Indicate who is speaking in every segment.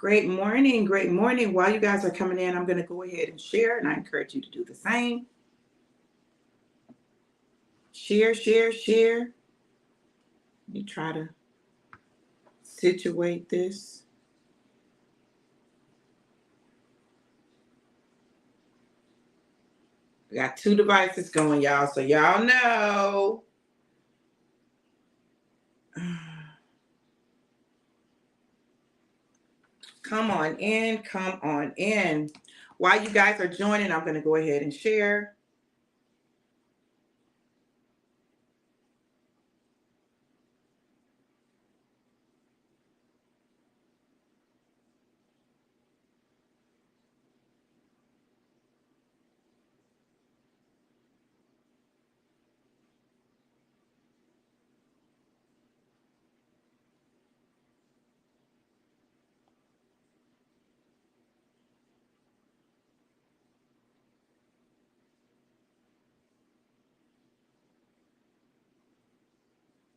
Speaker 1: Great morning. Great morning. While you guys are coming in, I'm going to go ahead and share, and I encourage you to do the same. Share, share, share. Let me try to situate this. I got two devices going, y'all, so y'all know. Come on in. Come on in. While you guys are joining, I'm going to go ahead and share.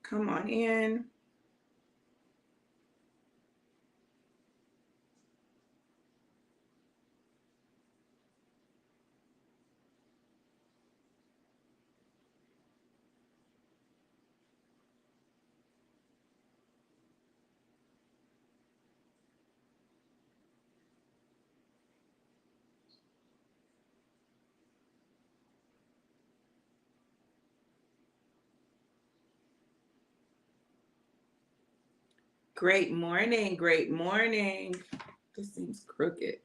Speaker 1: Come on in. Great morning. Great morning. This seems crooked.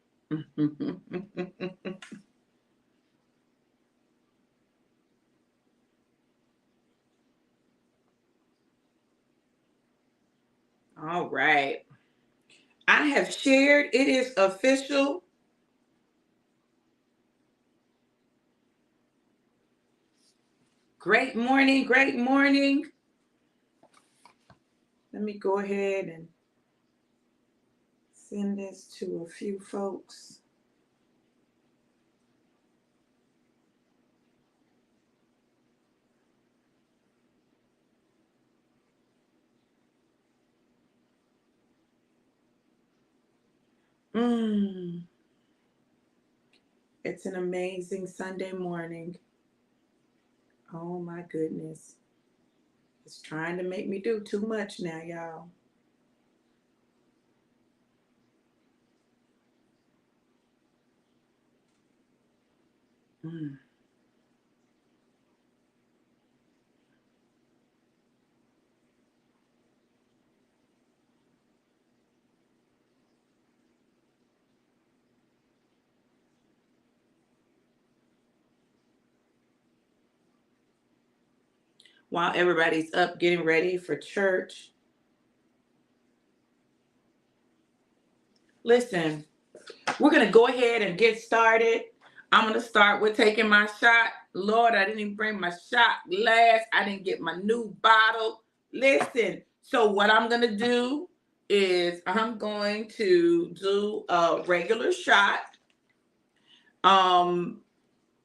Speaker 1: All right. I have shared. It is official. Great morning. Great morning. Let me go ahead and send this to a few folks. It's an amazing Sunday morning. Oh my goodness. It's trying to make me do too much now, y'all. While everybody's up getting ready for church. Listen, we're going to go ahead and get started. I'm going to start with taking my shot. Lord, I didn't even bring my shot glass. I didn't get my new bottle. Listen, so what I'm going to do is I'm going to do a regular shot.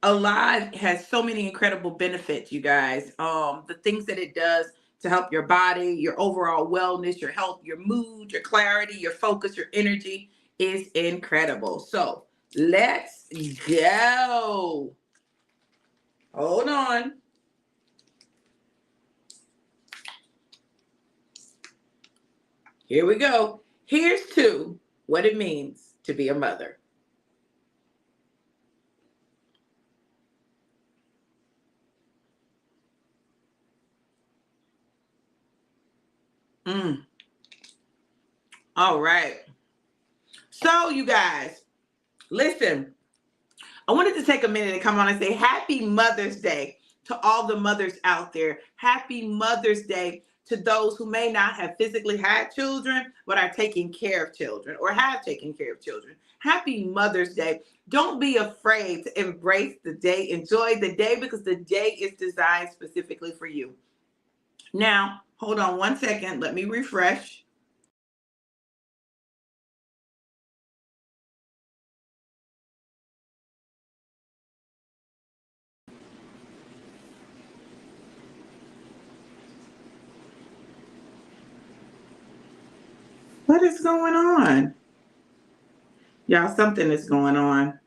Speaker 1: Alive has so many incredible benefits, you guys. The things that it does to help your body, your overall wellness, your health, your mood, your clarity, your focus, your energy is incredible. So let's go. Hold on. Here we go. Here's to what it means to be a mother. All right. So you guys, listen. I wanted to take a minute and come on and say Happy Mother's Day to all the mothers out there. Happy Mother's Day to those who may not have physically had children, but are taking care of children or have taken care of children. Happy Mother's Day. Don't be afraid to embrace the day. Enjoy the day because the day is designed specifically for you. Now, hold on one second. Let me refresh. What is going on? Y'all, something is going on.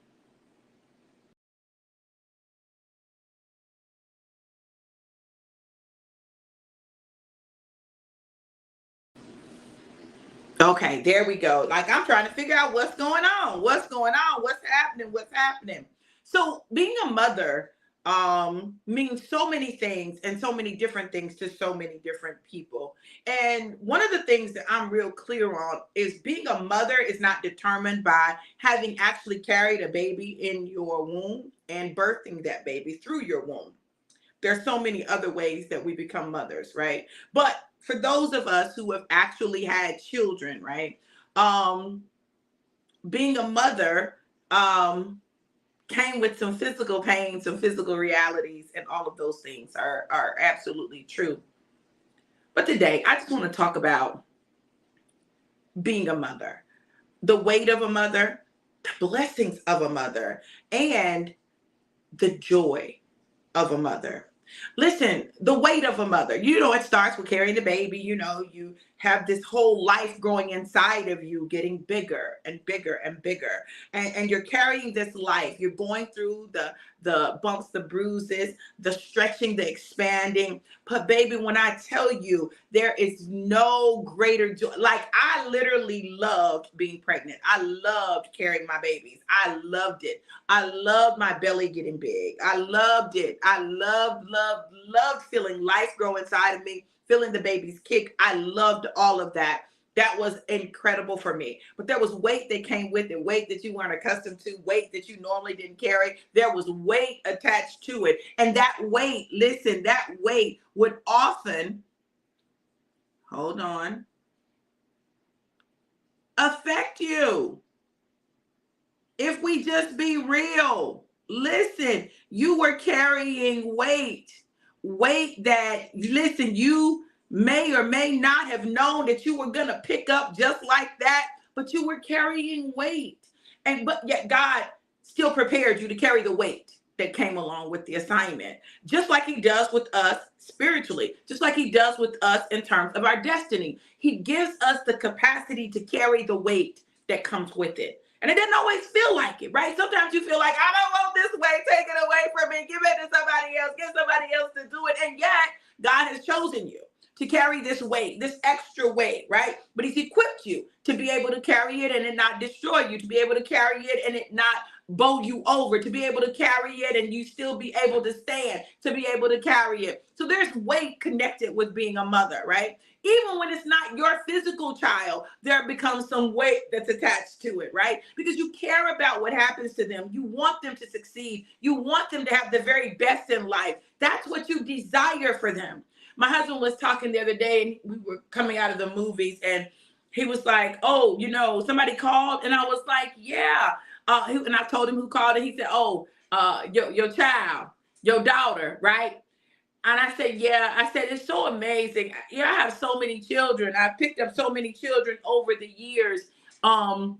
Speaker 1: Okay, there we go. Like, I'm trying to figure out what's going on. What's going on? What's happening? What's happening? So being a mother means so many things and so many different things to so many different people. And one of the things that I'm real clear on is being a mother is not determined by having actually carried a baby in your womb and birthing that baby through your womb. There's so many other ways that we become mothers, right? But for those of us who have actually had children, right? Um, Being a mother came with some physical pain, some physical realities, and all of those things are absolutely true. But today, I just want to talk about being a mother, the weight of a mother, the blessings of a mother, and the joy of a mother. Listen, the weight of a mother, it starts with carrying the baby. You have this whole life growing inside of you, getting bigger and bigger and bigger. And you're carrying this life. You're going through the bumps, the bruises, the stretching, the expanding. But baby, when I tell you, there is no greater joy. Like, I literally loved being pregnant. I loved carrying my babies. I loved it. I loved my belly getting big. I loved it. I loved feeling life grow inside of me, feeling the babies kick. I loved all of that. That was incredible for me. But there was weight that came with it, weight that you weren't accustomed to, weight that you normally didn't carry. There was weight attached to it. And that weight, listen, that weight would often, hold on, affect you. If we just be real, listen, you were carrying weight that, listen, you may or may not have known that you were going to pick up just like that, but you were carrying weight. But yet God still prepared you to carry the weight that came along with the assignment, just like he does with us spiritually, just like he does with us in terms of our destiny. He gives us the capacity to carry the weight that comes with it. And it doesn't always feel like it, right? Sometimes you feel like, I don't want this weight, take it away from me, give it to somebody else, get somebody else to do it. And yet, God has chosen you to carry this weight, this extra weight, right? But he's equipped you to be able to carry it and it not destroy you, to be able to carry it and it not bow you over, to be able to carry it and you still be able to stand, to be able to carry it. So there's weight connected with being a mother, right? Even when it's not your physical child, there becomes some weight that's attached to it, right? Because you care about what happens to them. You want them to succeed. You want them to have the very best in life. That's what you desire for them. My husband was talking the other day, and we were coming out of the movies, and he was like, oh, somebody called. And I was like, yeah. And I told him who called, and he said, oh, your child, your daughter, right? And I said, yeah. I said, it's so amazing. I have so many children. I've picked up so many children over the years. And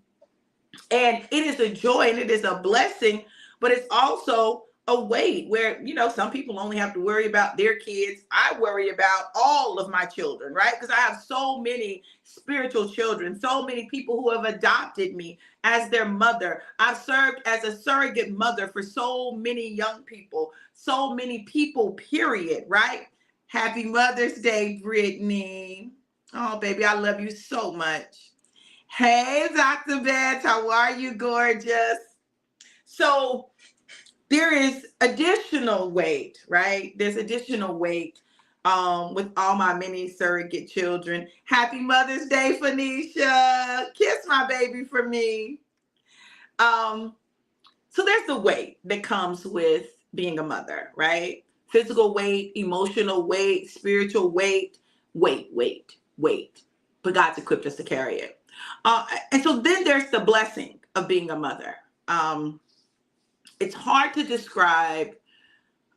Speaker 1: it is a joy and it is a blessing, but it's also a weight where, some people only have to worry about their kids. I worry about all of my children, right? Because I have so many spiritual children, so many people who have adopted me as their mother. I've served as a surrogate mother for so many young people, so many people, period, right? Happy Mother's Day, Brittany. Oh, baby, I love you so much. Hey, Dr. Beth, how are you, gorgeous? So there is additional weight, right? There's additional weight with all my many surrogate children. Happy Mother's Day, Phoenicia. Kiss my baby for me. So there's the weight that comes with being a mother, right? Physical weight, emotional weight, spiritual weight, weight. But God's equipped us to carry it. And so then there's the blessing of being a mother. It's hard to describe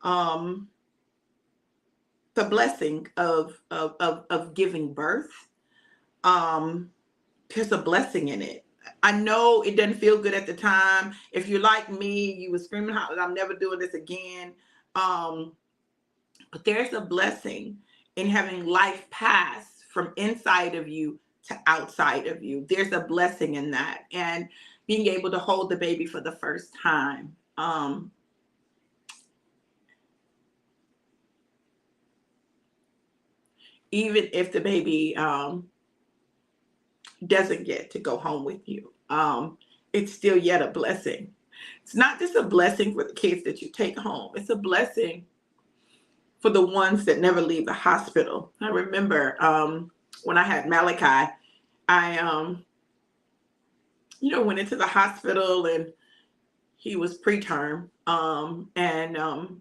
Speaker 1: the blessing of giving birth. There's a blessing in it. I know it doesn't feel good at the time. If you're like me, you were screaming, I'm never doing this again. But there's a blessing in having life pass from inside of you to outside of you. There's a blessing in that. And being able to hold the baby for the first time. Even if the baby doesn't get to go home with you, it's still yet a blessing. It's not just a blessing for the kids that you take home. It's a blessing for the ones that never leave the hospital. I remember when I had Malachi, I went into the hospital and he was preterm, and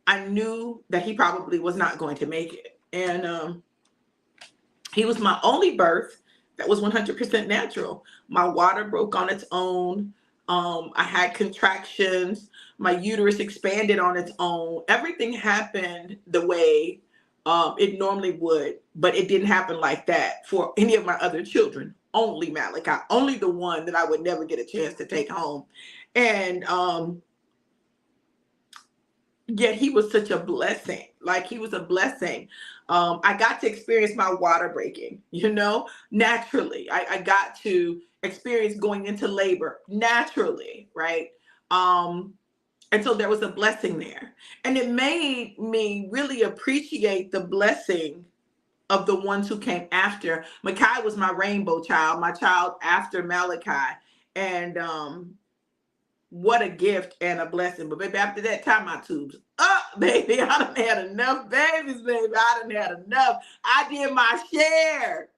Speaker 1: I knew that he probably was not going to make it. And he was my only birth that was 100% natural. My water broke on its own. I had contractions. My uterus expanded on its own. Everything happened the way it normally would, but it didn't happen like that for any of my other children. Only Malachi, only the one that I would never get a chance to take home. And yet he was such a blessing. Like, he was a blessing. I got to experience my water breaking, naturally. I got to experience going into labor naturally, right? And so there was a blessing there. And it made me really appreciate the blessing of the ones who came after. Makai was my rainbow child, my child after Malachi. And what a gift and a blessing. But baby, after that, tie my tubes up, baby. I done had enough babies, baby. I done had enough. I did my share.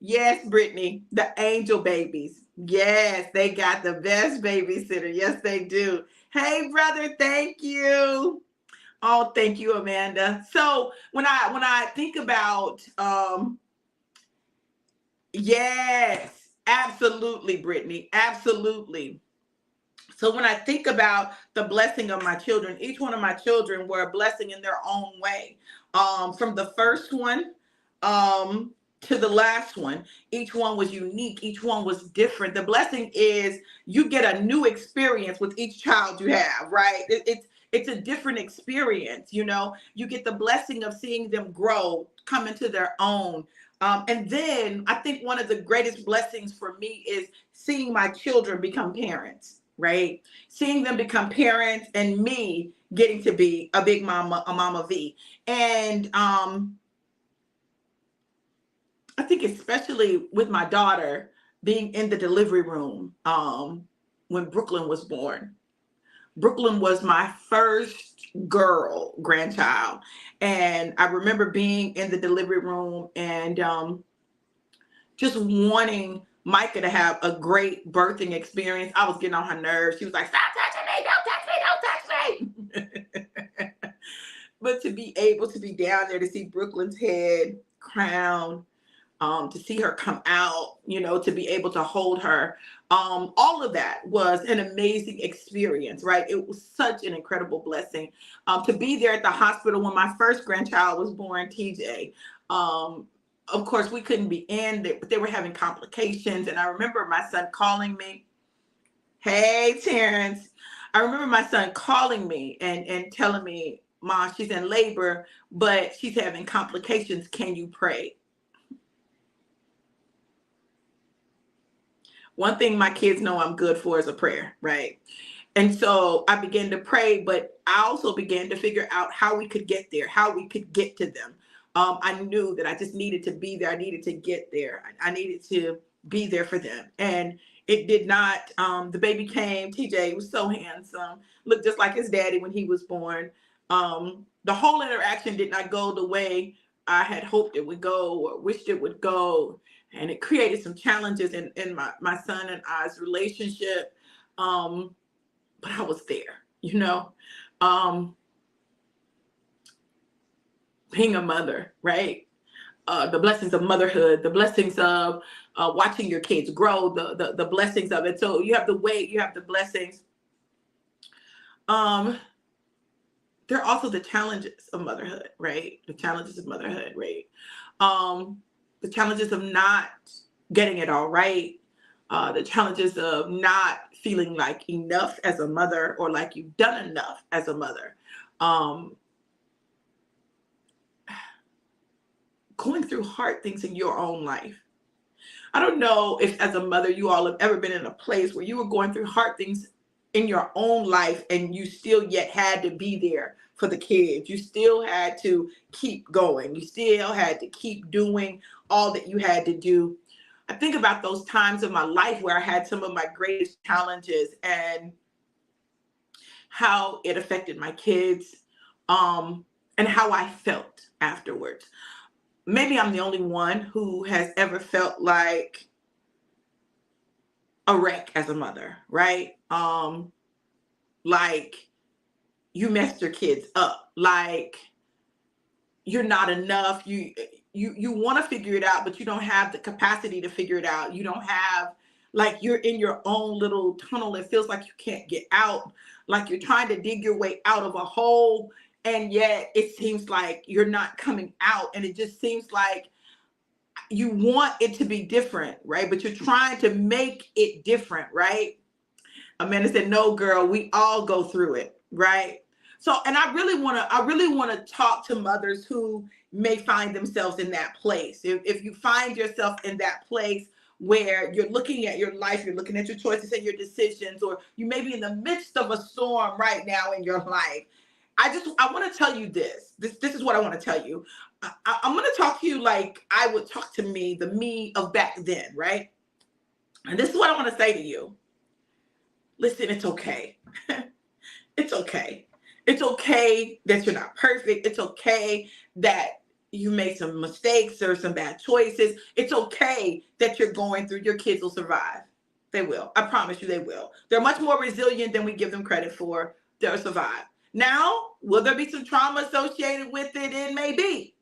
Speaker 1: Yes, Brittany, the angel babies. Yes, they got the best babysitter. Yes, they do. Hey, brother, thank you. Oh, thank you, Amanda. So when I think about yes, absolutely, Brittany, absolutely. So when I think about the blessing of my children, each one of my children were a blessing in their own way. From the first one to the last one, each one was unique. Each one was different. The blessing is you get a new experience with each child you have, right? It's a different experience, You get the blessing of seeing them grow, come into their own. And then I think one of the greatest blessings for me is seeing my children become parents, right? Seeing them become parents and me getting to be a big mama, a mama V. And I think especially with my daughter being in the delivery room when Brooklyn was born. Brooklyn was my first girl grandchild. And I remember being in the delivery room and just wanting Micah to have a great birthing experience. I was getting on her nerves. She was like, stop touching me, don't touch me, don't touch me. But to be able to be down there, to see Brooklyn's head crown, to see her come out, to be able to hold her. All of that was an amazing experience, right? It was such an incredible blessing. To be there at the hospital when my first grandchild was born, TJ. Of course, we couldn't be in there, but they were having complications. And I remember my son calling me. Hey, Terrence. I remember my son calling me and telling me, Mom, she's in labor, but she's having complications. Can you pray? One thing my kids know I'm good for is a prayer, right? And so I began to pray, but I also began to figure out how we could get there, how we could get to them. I knew that I just needed to be there. I needed to get there. I needed to be there for them. And it did not, the baby came, TJ was so handsome, looked just like his daddy when he was born. The whole interaction did not go the way I had hoped it would go or wished it would go. And it created some challenges in my son and I's relationship. But I was there, being a mother, right? The blessings of motherhood, the blessings of watching your kids grow, the blessings of it. So you have the weight, you have the blessings. There are also the challenges of motherhood, right? The challenges of motherhood, right? The challenges of not getting it all right. The challenges of not feeling like enough as a mother or like you've done enough as a mother. Going through hard things in your own life. I don't know if as a mother you all have ever been in a place where you were going through hard things in your own life and you still yet had to be there for the kids. You still had to keep going. You still had to keep doing all that you had to do. I think about those times in my life where I had some of my greatest challenges and how it affected my kids, and how I felt afterwards. Maybe I'm the only one who has ever felt like a wreck as a mother, right? Like you messed your kids up, like you're not enough. You want to figure it out, but you don't have the capacity to figure it out. You don't have, like, you're in your own little tunnel. It feels like you can't get out, like you're trying to dig your way out of a hole, and yet it seems like you're not coming out, and it just seems like you want it to be different, right? But you're trying to make it different, right? Amanda said, "No, girl, we all go through it," right? So, and I really want to talk to mothers who may find themselves in that place. If you find yourself in that place where you're looking at your life, you're looking at your choices and your decisions, or you may be in the midst of a storm right now in your life, I want to tell you this. This is what I want to tell you. I'm going to talk to you like I would talk to me, the me of back then, right? And this is what I want to say to you. Listen, it's okay. It's okay. It's okay that you're not perfect. It's okay that you made some mistakes or some bad choices. It's okay that you're going through. Your kids will survive. They will. I promise you they will. They're much more resilient than we give them credit for. They'll survive. Now, will there be some trauma associated with it? It may be.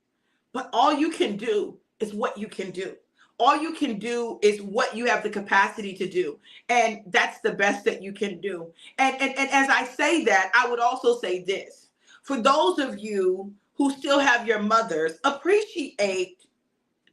Speaker 1: But all you can do is what you can do. All you can do is what you have the capacity to do. And that's the best that you can do. And as I say that, I would also say this. For those of you who still have your mothers, appreciate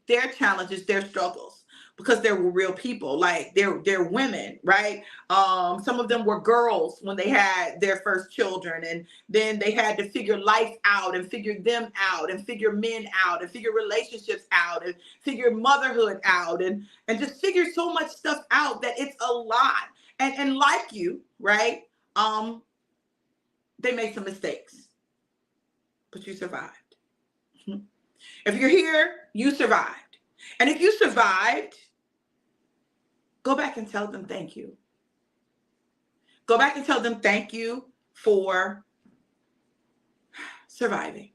Speaker 1: their challenges, their struggles, because they were real people. Like they're women, right? Some of them were girls when they had their first children, and then they had to figure life out and figure them out and figure men out and figure relationships out and figure motherhood out and just figure so much stuff out that it's a lot. And like you, right? They made some mistakes, but you survived. If you're here, you survived. And if you survived, go back and tell them thank you. Go back and tell them thank you for surviving.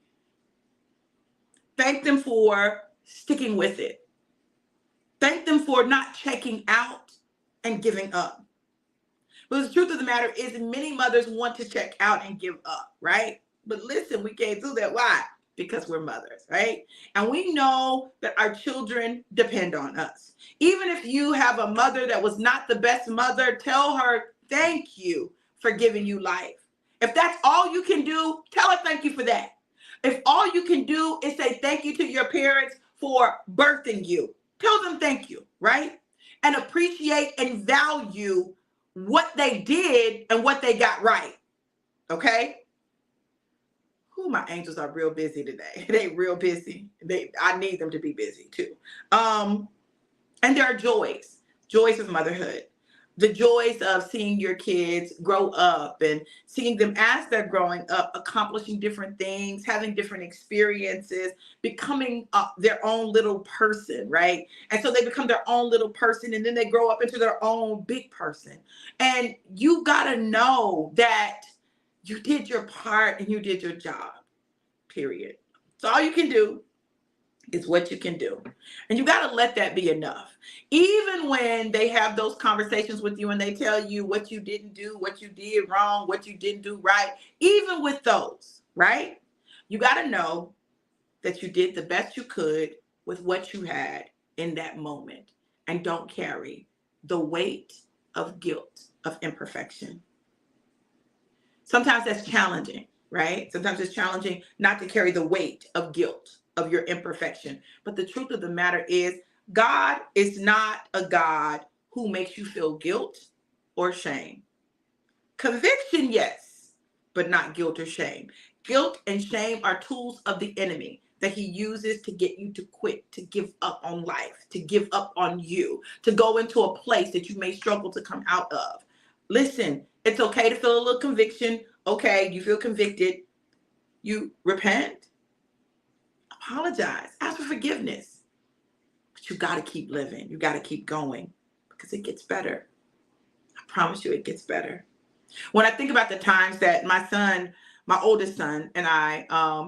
Speaker 1: Thank them for sticking with it. Thank them for not checking out and giving up. But the truth of the matter is many mothers want to check out and give up, right? But listen, we can't do that. Why? Because we're mothers, right? And we know that our children depend on us. Even if you have a mother that was not the best mother, tell her thank you for giving you life. If that's all you can do, tell her thank you for that. If all you can do is say thank you to your parents for birthing you, tell them thank you, right? And appreciate and value what they did and what they got right, okay? My angels are real busy today. They real busy. I need them to be busy too. And there are joys of motherhood, the joys of seeing your kids grow up and seeing them as they're growing up, accomplishing different things, having different experiences, becoming their own little person, right? And so they become their own little person, and then they grow up into their own big person. And you got to know that you did your part and you did your job, period. So all you can do is what you can do. And you got to let that be enough. Even when they have those conversations with you and they tell you what you didn't do, what you did wrong, what you didn't do right, even with those, right? You got to know that you did the best you could with what you had in that moment, and don't carry the weight of guilt, of imperfection. Sometimes that's challenging, right? Sometimes it's challenging not to carry the weight of guilt, of your imperfection. But the truth of the matter is, God is not a God who makes you feel guilt or shame. Conviction, yes, but not guilt or shame. Guilt and shame are tools of the enemy. that he uses to get you to quit, to give up on life, to give up on you, to go into a place that you may struggle to come out of. Listen, it's okay to feel a little conviction. Okay, you feel convicted. You repent, apologize, ask for forgiveness. But you got to keep living. You got to keep going because it gets better. I promise you it gets better. When I think about the times that my oldest son, and I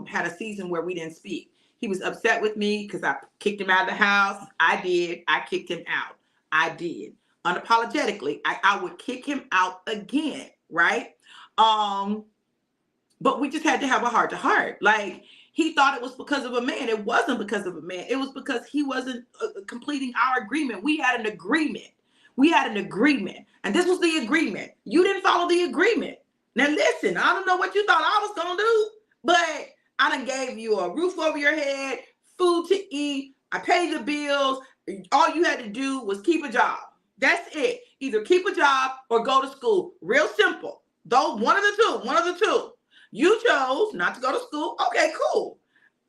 Speaker 1: had a season where we didn't speak. He was upset with me because I kicked him out of the house. I did. I kicked him out. I did. Unapologetically, I would kick him out again, right? But we just had to have a heart to heart. Like, he thought it was because of a man. It wasn't because of a man. It was because he wasn't completing our agreement. We had an agreement. And this was the agreement. You didn't follow the agreement. Now listen, I don't know what you thought I was going to do, but I done gave you a roof over your head, food to eat. I paid the bills. All you had to do was keep a job. That's it. Either keep a job or go to school. Real simple. Though one of the two. You chose not to go to school. Okay, cool.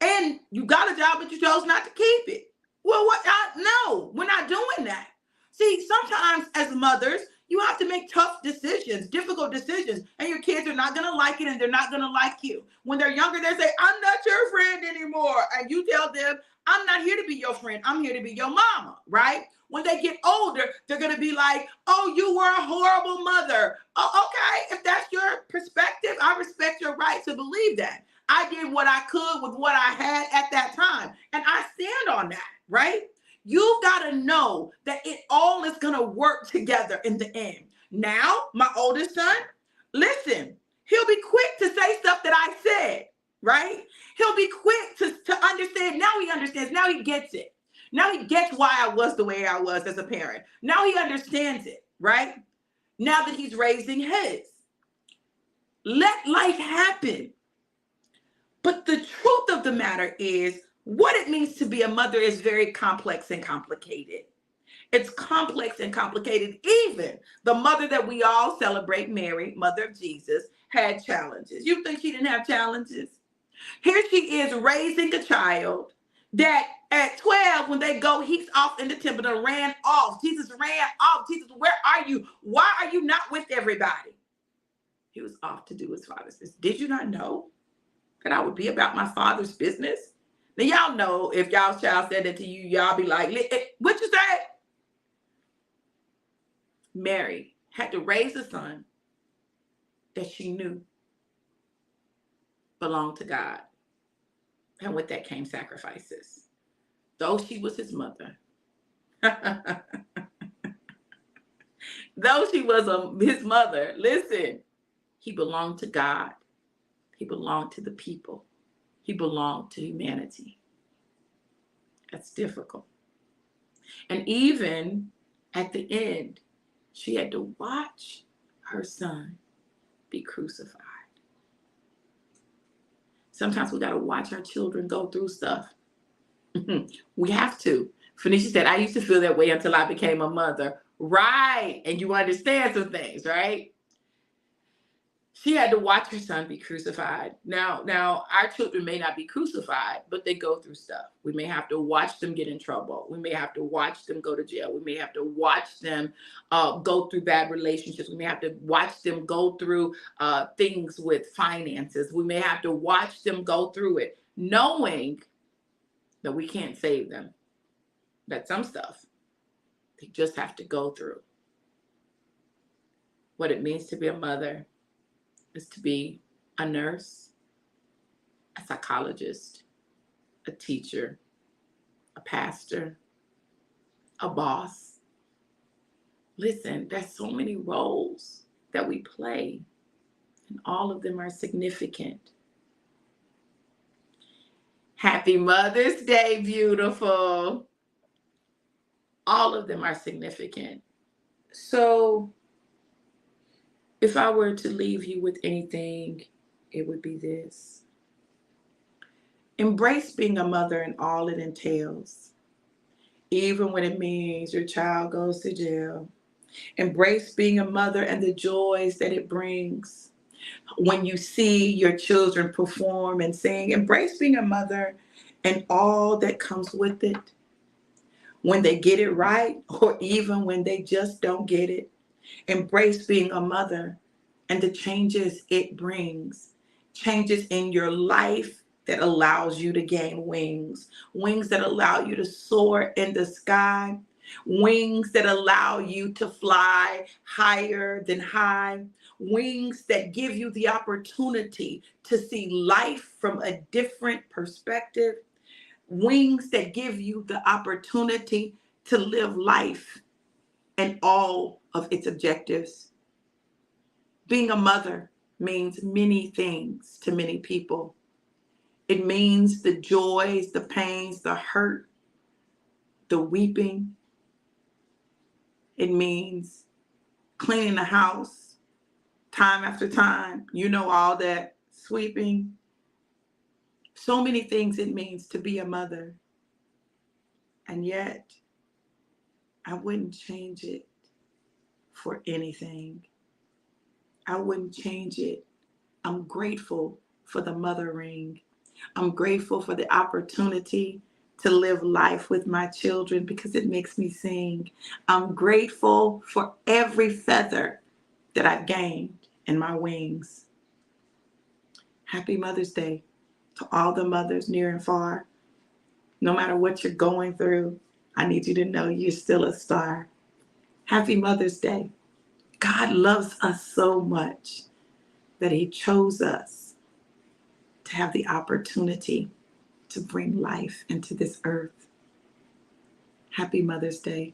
Speaker 1: And you got a job, but you chose not to keep it. Well, no, we're not doing that. See, sometimes as mothers, you have to make tough decisions, difficult decisions, and your kids are not going to like it and they're not going to like you. When they're younger, they say, I'm not your friend anymore. And you tell them, I'm not here to be your friend. I'm here to be your mama, right? When they get older, they're going to be like, oh, you were a horrible mother. Oh, okay. If that's your perspective, I respect your right to believe that. I did what I could with what I had at that time. And I stand on that, right? You've got to know that it all is going to work together in the end. Now, my oldest son, listen, he'll be quick to say stuff that I said, right? He'll be quick to understand. Now he understands. Now he gets it. Now he gets why I was the way I was as a parent. Now he understands it, right? Now that he's raising his. Let life happen. But the truth of the matter is, what it means to be a mother is very complex and complicated. It's complex and complicated. Even the mother that we all celebrate, Mary, mother of Jesus, had challenges. You think she didn't have challenges? Here she is raising a child that at 12, when they go, he's off in the temple, and ran off. Jesus ran off. Jesus, where are you? Why are you not with everybody? He was off to do his father's business. Did you not know that I would be about my father's business? Now, y'all know if y'all's child said that to you, y'all be like, what you say? Mary had to raise a son that she knew belonged to God. And with that came sacrifices. Though she was his mother, though she was his mother, listen, he belonged to God. He belonged to the people. He belonged to humanity. That's difficult. And even at the end, she had to watch her son be crucified. Sometimes we got to watch our children go through stuff. We have to. Phoenicia said, I used to feel that way until I became a mother. Right. And you understand some things, right? She had to watch her son be crucified. Now, our children may not be crucified, but they go through stuff. We may have to watch them get in trouble. We may have to watch them go to jail. We may have to watch them go through bad relationships. We may have to watch them go through things with finances. We may have to watch them go through it, knowing that we can't save them. That some stuff they just have to go through. What it means to be a mother is to be a nurse, a psychologist, a teacher, a pastor, a boss. Listen, there's so many roles that we play, and all of them are significant. Happy Mother's Day, beautiful. All of them are significant. So, if I were to leave you with anything, it would be this. Embrace being a mother and all it entails, even when it means your child goes to jail. Embrace being a mother and the joys that it brings. When you see your children perform and sing, embrace being a mother and all that comes with it. When they get it right, or even when they just don't get it, embrace being a mother and the changes it brings. Changes in your life that allows you to gain wings. Wings that allow you to soar in the sky. Wings that allow you to fly higher than high. Wings that give you the opportunity to see life from a different perspective. Wings that give you the opportunity to live life and all of its objectives. Being a mother means many things to many people. It means the joys, the pains, the hurt, the weeping. It means cleaning the house time after time. You know, all that sweeping. So many things it means to be a mother. And yet, I wouldn't change it for anything. I wouldn't change it. I'm grateful for the mothering. I'm grateful for the opportunity to live life with my children because it makes me sing. I'm grateful for every feather that I've gained in my wings. Happy Mother's Day to all the mothers near and far. No matter what you're going through, I need you to know you're still a star. Happy Mother's Day. God loves us so much that he chose us to have the opportunity to bring life into this earth. Happy Mother's Day.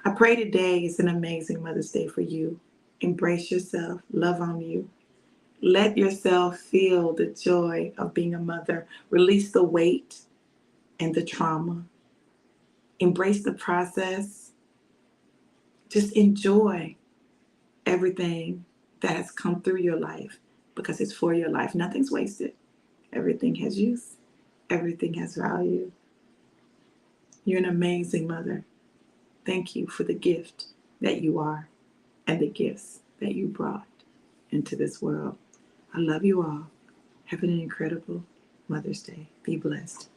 Speaker 1: I pray today is an amazing Mother's Day for you. Embrace yourself, love on you. Let yourself feel the joy of being a mother. Release the weight and the trauma. Embrace the process. Just enjoy everything that has come through your life because it's for your life. Nothing's wasted. Everything has use. Everything has value. You're an amazing mother. Thank you for the gift that you are and the gifts that you brought into this world. I love you all. Have an incredible Mother's Day. Be blessed.